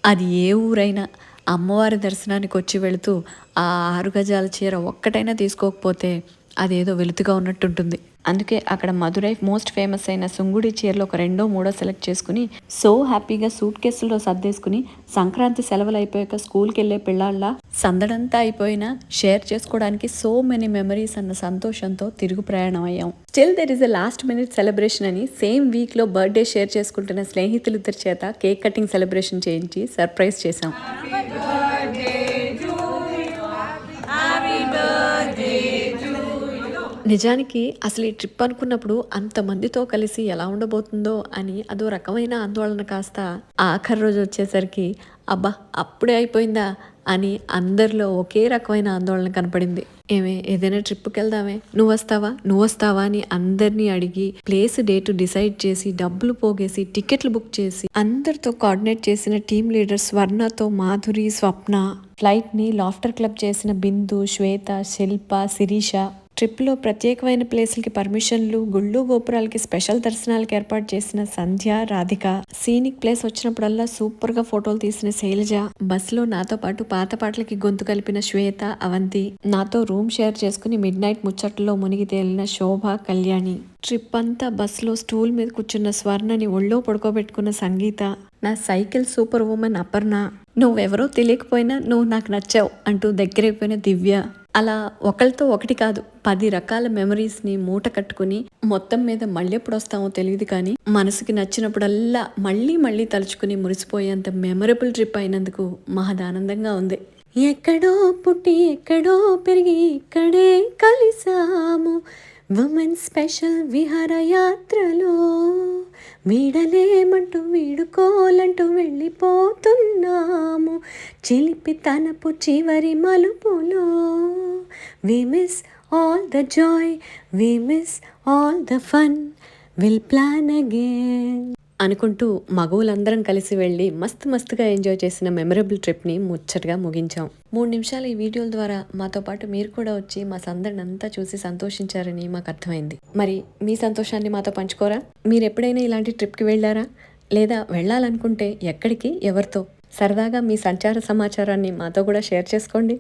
అది ఏ ఊరైనా అమ్మవారి దర్శనానికి వచ్చి వెళుతూ ఆ 6 గజాల చీర ఒక్కటైనా తీసుకోకపోతే అదేదో వెలుతుగా ఉన్నట్టుంటుంది. అందుకే అక్కడ మధురై మోస్ట్ ఫేమస్ అయిన సుంగుడి చీరలు ఒక రెండో మూడో సెలెక్ట్ చేసుకుని సో హ్యాపీగా సూట్ కేసుల్లో సర్దేసుకుని సంక్రాంతి సెలవులు అయిపోయాక స్కూల్కి వెళ్ళే పిల్లాళ్ళ సందడంతా అయిపోయినా షేర్ చేసుకోవడానికి సో మెనీ మెమరీస్ అన్న సంతోషంతో తిరుగు ప్రయాణం అయ్యాం. Still there is a last minute celebration అని సేమ్ వీక్లో బర్త్డే షేర్ చేసుకుంటున్న స్నేహితులిద్దరి చేత కేక్ కటింగ్ సెలబ్రేషన్ చేయించి సర్ప్రైజ్ చేశాం. నిజానికి అసలు ఈ ట్రిప్ అనుకున్నప్పుడు అంతమందితో కలిసి ఎలా ఉండబోతుందో అని అదో రకమైన ఆందోళన కాస్త ఆఖరి రోజు వచ్చేసరికి అబ్బా అప్పుడే అయిపోయిందా అని అందరిలో ఒకే రకమైన ఆందోళన కనపడింది. ఏదైనా ట్రిప్కి వెళ్దామే, నువ్వు వస్తావా అని అందరినీ అడిగి ప్లేస్ డేట్ డిసైడ్ చేసి డబ్బులు పోగేసి టికెట్లు బుక్ చేసి అందరితో కోఆర్డినేట్ చేసిన టీమ్ లీడర్ స్వర్ణతో మాధురి, స్వప్న, ఫ్లైట్ని లాఫ్టర్ క్లబ్ చేసిన బిందు, శ్వేత, శిల్ప, శిరీష, ట్రిప్లో ప్రత్యేకమైన ప్లేసులకి పర్మిషన్లు, గుళ్ళు గోపురాలకి స్పెషల్ దర్శనాలకి ఏర్పాటు చేసిన సంధ్య, రాధిక, సీనిక్ ప్లేస్ వచ్చినప్పుడల్లా సూపర్గా ఫోటోలు తీసిన శైలజ, బస్సులో నాతో పాటు పాత పాటలకి గొంతు కలిపిన శ్వేత, అవంతి, నాతో రూమ్ షేర్ చేసుకుని మిడ్ నైట్ ముచ్చట్లో మునిగి తేలిన శోభ, కళ్యాణి, ట్రిప్ అంతా బస్సులో స్టూల్ మీద కూర్చున్న స్వర్ణని ఒళ్ళో పడుకోబెట్టుకున్న సంగీత, నా సైకిల్ సూపర్ ఉమెన్ అపర్ణ, నువ్వెవరో తెలియకపోయినా నువ్వు నాకు నచ్చావు అంటూ దగ్గరైపోయిన దివ్య, అలా ఒకరితో ఒకటి కాదు 10 రకాల మెమరీస్ని మూట కట్టుకుని మొత్తం మీద మళ్ళీ ఎప్పుడు వస్తామో తెలియదు కానీ మనసుకి నచ్చినప్పుడల్లా మళ్ళీ మళ్ళీ తలుచుకుని మురిసిపోయేంత మెమరబుల్ ట్రిప్ అయినందుకు మహదానందంగా ఉంది. ఎక్కడో పుట్టి ఎక్కడో పెరిగి ఇక్కడే కలిసాము ఉమెన్ స్పెషల్ విహారయాత్రలో, వీడలేమంటూ వీడుకోలంటూ వెళ్ళిపోతున్నాము చిలిపి తనపు చివరి మలుపులో. We miss all the joy, we miss all the fun, we'll plan again అనుకుంటూ మగవులందరం కలిసి వెళ్ళి మస్తుగా ఎంజాయ్ చేసిన మెమరబుల్ ట్రిప్ని ముచ్చటగా ముగించాం. 3 నిమిషాల ఈ వీడియోల ద్వారా మాతో పాటు మీరు కూడా వచ్చి మా సందడిని అంతా చూసి సంతోషించారని మాకు అర్థమైంది. మరి మీ సంతోషాన్ని మాతో పంచుకోరా? మీరు ఎప్పుడైనా ఇలాంటి ట్రిప్కి వెళ్ళారా? లేదా వెళ్ళాలనుకుంటే ఎక్కడికి, ఎవరితో? సరదాగా మీ సంచార సమాచారాన్ని మాతో కూడా షేర్ చేసుకోండి.